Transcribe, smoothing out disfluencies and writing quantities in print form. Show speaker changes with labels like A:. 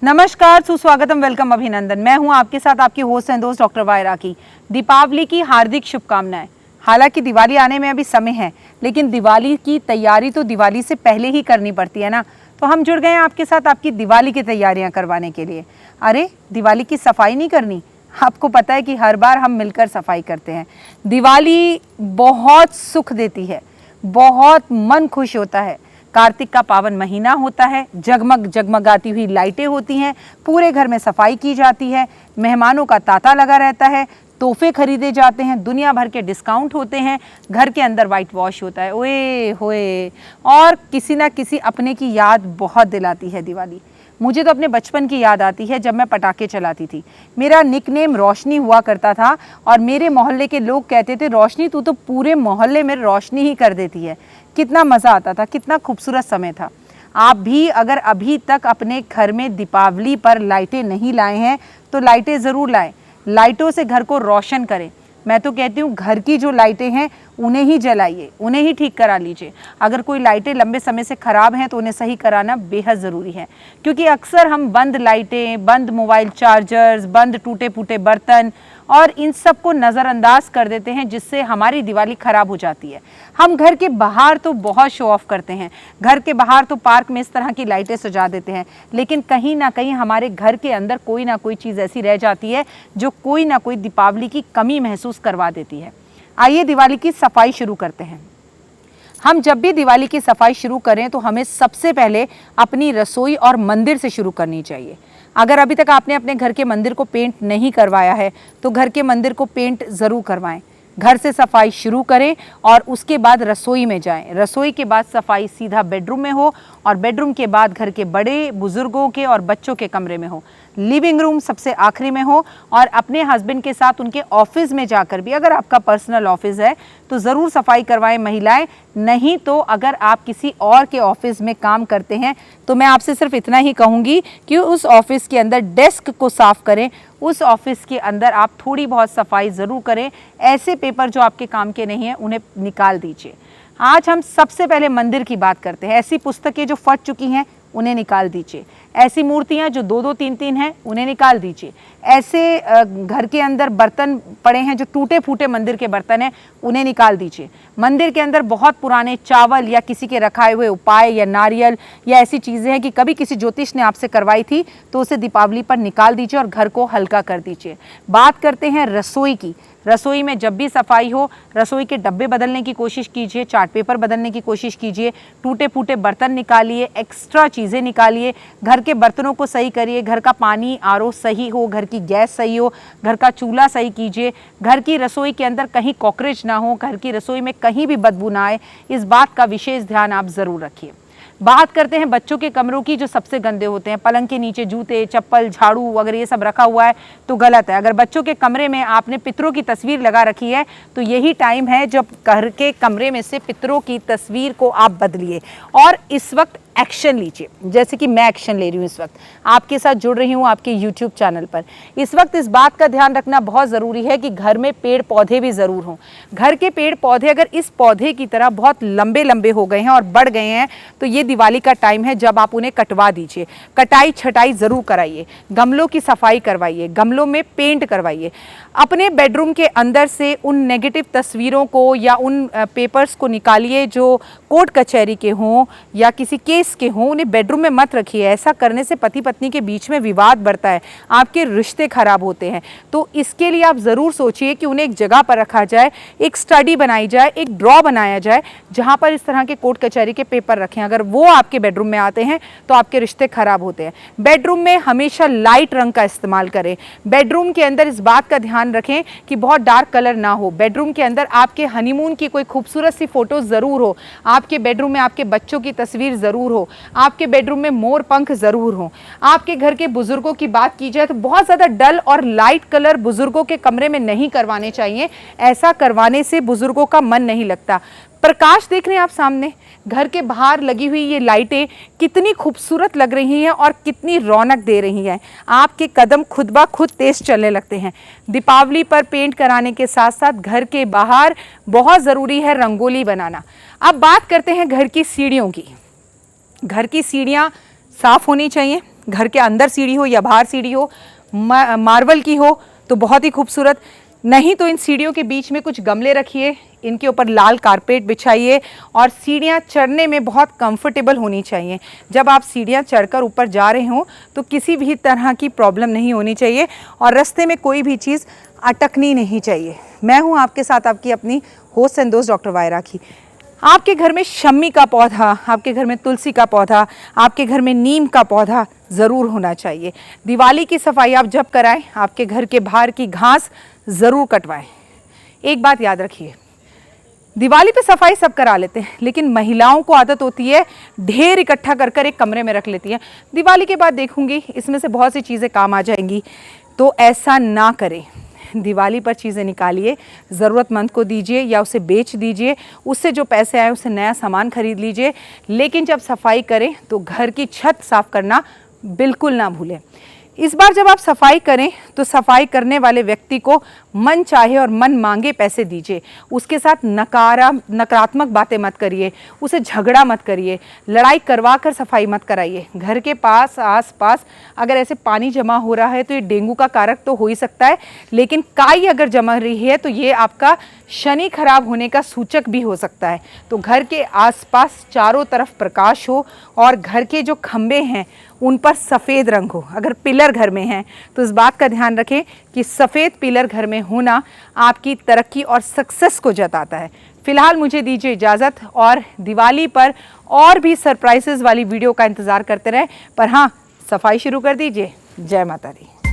A: नमस्कार, सुस्वागतम, वेलकम, अभिनंदन। मैं हूं आपके साथ आपकी होस्ट एंड दोस्त डॉक्टर वायरा की। दीपावली की हार्दिक शुभकामनाएं। हालांकि दिवाली आने में अभी समय है, लेकिन दिवाली की तैयारी तो दिवाली से पहले ही करनी पड़ती है ना। तो हम जुड़ गए हैं आपके साथ आपकी दिवाली की तैयारियां करवाने के लिए। अरे, दिवाली की सफाई नहीं करनी? आपको पता है कि हर बार हम मिलकर सफाई करते हैं। दिवाली बहुत सुख देती है, बहुत मन खुश होता है। कार्तिक का पावन महीना होता है, जगमग जगमगाती हुई लाइटें होती हैं, पूरे घर में सफाई की जाती है, मेहमानों का तांता लगा रहता है, तोहफे खरीदे जाते हैं, दुनिया भर के डिस्काउंट होते हैं, घर के अंदर वाइट वॉश होता है। ओए होए, और किसी ना किसी अपने की याद बहुत दिलाती है दिवाली। मुझे तो अपने बचपन की याद आती है जब मैं पटाखे चलाती थी। मेरा निकनेम रोशनी हुआ करता था और मेरे मोहल्ले के लोग कहते थे, रोशनी तू तो पूरे मोहल्ले में रोशनी ही कर देती है। कितना मज़ा आता था, कितना खूबसूरत समय था। आप भी अगर अभी तक अपने घर में दीपावली पर लाइटें नहीं लाए हैं तो लाइटें ज़रूर लाएं। लाइटों से घर को रोशन करें। मैं तो कहती हूँ घर की जो लाइटें हैं उन्हें ही जलाइए, उन्हें ही ठीक करा लीजिए। अगर कोई लाइटें लंबे समय से ख़राब हैं तो उन्हें सही कराना बेहद ज़रूरी है, क्योंकि अक्सर हम बंद लाइटें, बंद मोबाइल चार्जर्स, बंद टूटे फूटे बर्तन और इन सब को नज़रअंदाज कर देते हैं, जिससे हमारी दिवाली ख़राब हो जाती है। हम घर के बाहर तो बहुत शो ऑफ करते हैं, घर के बाहर तो पार्क में इस तरह की लाइटें सजा देते हैं, लेकिन कहीं ना कहीं हमारे घर के अंदर कोई ना कोई चीज़ ऐसी रह जाती है जो कोई ना कोई दीपावली की कमी महसूस करवा देती है। आइए दिवाली की सफाई शुरू करते हैं। हम जब भी दिवाली की सफाई शुरू करें तो हमें सबसे पहले अपनी रसोई और मंदिर से शुरू करनी चाहिए। अगर अभी तक आपने अपने घर के मंदिर को पेंट नहीं करवाया है तो घर के मंदिर को पेंट ज़रूर करवाएं। घर से सफाई शुरू करें और उसके बाद रसोई में जाएं। रसोई के बाद सफाई सीधा बेडरूम में हो और बेडरूम के बाद घर के बड़े बुजुर्गों के और बच्चों के कमरे में हो। लिविंग रूम सबसे आखिरी में हो और अपने हस्बैंड के साथ उनके ऑफिस में जाकर भी, अगर आपका पर्सनल ऑफिस है तो ज़रूर सफाई करवाएं महिलाएं। नहीं तो अगर आप किसी और के ऑफिस में काम करते हैं तो मैं आपसे सिर्फ इतना ही कहूँगी कि उस ऑफिस के अंदर डेस्क को साफ़ करें, उस ऑफिस के अंदर आप थोड़ी बहुत सफाई ज़रूर करें। ऐसे पेपर जो आपके काम के नहीं हैं उन्हें निकाल दीजिए। आज हम सबसे पहले मंदिर की बात करते हैं। ऐसी पुस्तकें जो फट चुकी हैं उन्हें निकाल दीजिए। ऐसी मूर्तियां जो 2-2 3-3 हैं उन्हें निकाल दीजिए। ऐसे घर के अंदर बर्तन पड़े हैं जो टूटे फूटे मंदिर के बर्तन हैं, उन्हें निकाल दीजिए। मंदिर के अंदर बहुत पुराने चावल या किसी के रखाए हुए उपाय या नारियल या ऐसी चीज़ें हैं कि कभी किसी ज्योतिष ने आपसे करवाई थी तो उसे दीपावली पर निकाल दीजिए और घर को हल्का कर दीजिए। बात करते हैं रसोई की। रसोई में जब भी सफाई हो, रसोई के डब्बे बदलने की कोशिश कीजिए, चार्ट पेपर बदलने की कोशिश कीजिए, टूटे फूटे बर्तन निकालिए, एक्स्ट्रा चीज़ें निकालिए, घर के बर्तनों को सही करिए, घर का पानी आरओ सही हो, घर की गैस सही हो, घर का चूल्हा सही कीजिए, घर की रसोई के अंदर कहीं कॉकरोच ना हो, घर की रसोई में कहीं भी बदबू ना आए। इस बात का विशेष ध्यान आप ज़रूर रखिए। बात करते हैं बच्चों के कमरों की जो सबसे गंदे होते हैं। पलंग के नीचे जूते, चप्पल, झाड़ू अगर ये सब रखा हुआ है तो गलत है। अगर बच्चों के कमरे में आपने पितरों की तस्वीर लगा रखी है तो यही टाइम है जब घर के कमरे में से पितरों की तस्वीर को आप बदलिए और इस वक्त एक्शन लीजिए। जैसे कि मैं एक्शन ले रही हूँ, इस वक्त आपके साथ जुड़ रही हूँ आपके यूट्यूब चैनल पर। इस वक्त इस बात का ध्यान रखना बहुत ज़रूरी है कि घर में पेड़ पौधे भी ज़रूर हों। घर के पेड़ पौधे अगर इस पौधे की तरह बहुत लंबे लंबे हो गए हैं और बढ़ गए हैं तो ये दिवाली का टाइम है जब आप उन्हें कटवा दीजिए। कटाई छटाई ज़रूर कराइए, गमलों की सफाई करवाइए, गमलों में पेंट करवाइए। अपने बेडरूम के अंदर से उन नेगेटिव तस्वीरों को या उन पेपर्स को निकालिए जो कोर्ट कचहरी के हों या किसी केस के हों, उन्हें बेडरूम में मत रखिए। ऐसा करने से पति पत्नी के बीच में विवाद बढ़ता है, आपके रिश्ते खराब होते हैं। तो इसके लिए आप ज़रूर सोचिए कि उन्हें एक जगह पर रखा जाए, एक स्टडी बनाई जाए, एक ड्रॉ बनाया जाए जहाँ पर इस तरह के कोर्ट कचहरी के पेपर रखें। अगर वो आपके बेडरूम में आते हैं तो आपके रिश्ते खराब होते हैं। बेडरूम में हमेशा लाइट रंग का इस्तेमाल करें। बेडरूम के अंदर इस बात का ध्यान रखें कि बहुत डार्क कलर ना हो। बेडरूम के अंदर आपके हनीमून की कोई खूबसूरत सी फोटो ज़रूर हो। आपके बेडरूम में आपके बच्चों की तस्वीर ज़रूर हो। आपके बेडरूम में मोर पंख ज़रूर हो। आपके घर के बुजुर्गों की बात की जाए तो बहुत ज़्यादा डल और लाइट कलर बुजुर्गों के कमरे में नहीं करवाने चाहिए। ऐसा करवाने से बुजुर्गों का मन नहीं लगता। प्रकाश देख रहे हैं आप सामने, घर के बाहर लगी हुई ये लाइटें कितनी खूबसूरत लग रही हैं और कितनी रौनक दे रही हैं। आपके कदम खुद ब खुद तेज चलने लगते हैं। दीपावली पर पेंट कराने के साथ साथ घर के बाहर बहुत ज़रूरी है रंगोली बनाना। अब बात करते हैं घर की सीढ़ियों की। घर की सीढ़ियाँ साफ़ होनी चाहिए, घर के अंदर सीढ़ी हो या बाहर सीढ़ी हो, मार्बल की हो तो बहुत ही खूबसूरत, नहीं तो इन सीढ़ियों के बीच में कुछ गमले रखिए, इनके ऊपर लाल कारपेट बिछाइए और सीढ़ियाँ चढ़ने में बहुत कंफर्टेबल होनी चाहिए। जब आप सीढ़ियाँ चढ़कर ऊपर जा रहे हों तो किसी भी तरह की प्रॉब्लम नहीं होनी चाहिए और रास्ते में कोई भी चीज़ अटकनी नहीं चाहिए। मैं हूँ आपके साथ आपकी अपनी होस्ट एंड दोस्त डॉक्टर वायरा की। आपके घर में शम्मी का पौधा, आपके घर में तुलसी का पौधा, आपके घर में नीम का पौधा ज़रूर होना चाहिए। दिवाली की सफाई आप जब कराएं, आपके घर के बाहर की घास ज़रूर कटवाएं। एक बात याद रखिए, दिवाली पे सफाई सब करा लेते हैं, लेकिन महिलाओं को आदत होती है ढेर इकट्ठा कर कर एक कमरे में रख लेती हैं। दिवाली के बाद देखूंगी इसमें से बहुत सी चीज़ें काम आ जाएंगी, तो ऐसा ना करें। दिवाली पर चीज़ें निकालिए, ज़रूरतमंद को दीजिए या उसे बेच दीजिए, उससे जो पैसे आए उससे नया सामान खरीद लीजिए। लेकिन जब सफाई करें तो घर की छत साफ करना बिल्कुल ना भूलें। इस बार जब आप सफाई करें तो सफाई करने वाले व्यक्ति को मन चाहे और मन मांगे पैसे दीजिए। उसके साथ नकारात्मक बातें मत करिए, उसे झगड़ा मत करिए, लड़ाई करवा कर सफाई मत कराइए। घर के पास आस-पास अगर ऐसे पानी जमा हो रहा है तो ये डेंगू का कारक तो हो ही सकता है, लेकिन काई अगर जमा रही है तो ये आपका शनि खराब होने का सूचक भी हो सकता है। तो घर के आसपास चारों तरफ प्रकाश हो और घर के जो खंभे हैं उन पर सफ़ेद रंग हो। अगर पिलर घर में हैं तो इस बात का ध्यान रखें कि सफ़ेद पिलर घर में होना आपकी तरक्की और सक्सेस को जताता है। फिलहाल मुझे दीजिए इजाज़त और दिवाली पर और भी सरप्राइजेस वाली वीडियो का इंतज़ार करते रहें। पर हाँ, सफाई शुरू कर दीजिए। जय माता दी।